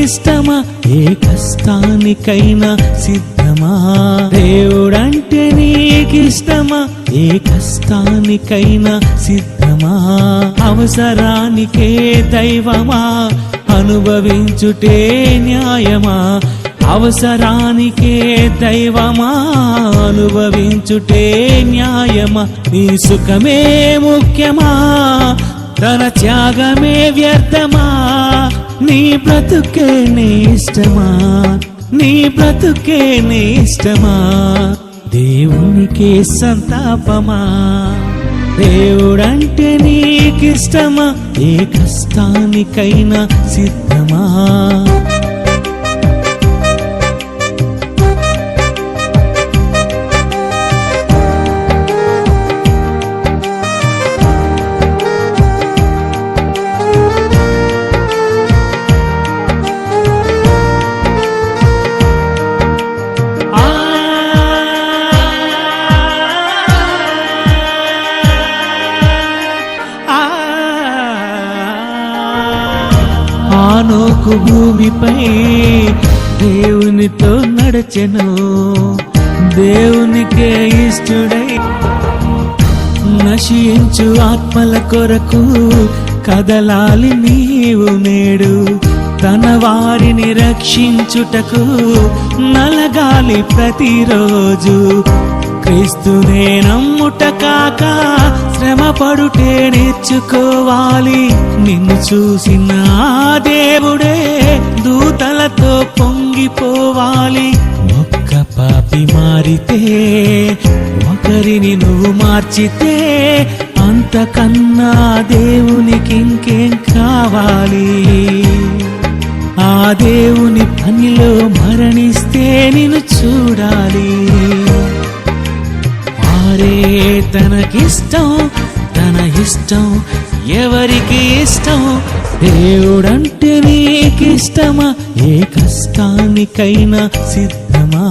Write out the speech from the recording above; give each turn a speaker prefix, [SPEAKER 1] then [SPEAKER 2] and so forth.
[SPEAKER 1] ఇష్టమా, ఏ కష్టానికైనా సిద్ధమా? దేవుడంటే నీకిష్టమా, ఏ కష్టానికైనా సిద్ధమా? అవసరానికే దైవమా, అనుభవించుటే న్యాయమా? అవసరానికే దైవమా, అనుభవించుటే న్యాయమా? నీ సుఖమే ముఖ్యమా, తన త్యాగమే వ్యర్థమా? నీ బ్రతుకే నీ ఇష్టమా, నీ బ్రతుకే నీ ఇష్టమా? దేవునికే సంతాపమా? దేవుడంటే నీకిష్టమా, ఏ కష్టానికైనా సిద్ధమా? ఆనోకు భూమిపై దేవునితో నడచెను, దేవునికే ఇష్టడై నశించు ఆత్మల కొరకు కదలాలి నీవు నేడు. తన వారిని రక్షించుటకు నలగాలి ప్రతిరోజు. క్రీస్తునే నమ్ముట కాక శ్రమ పడుటే నేర్చుకోవాలి. నిన్ను చూసిన దేవుడే దూతలతో పొంగిపోవాలి. ఒక్క పాపి మారితే, ఒకరిని నువ్వు మార్చితే, అంతకన్నా దేవునికి ఇంకేం కావాలి? ఆ దేవుని పనిలో మరణిస్తే నిన్ను చూడాలి. వారే తనకిష్టం, తన ఇష్టం ఎవరికి ఇష్టం? దేవుడంటే నీకిష్టమా, ఏ కష్టానికైనా సిద్ధమా?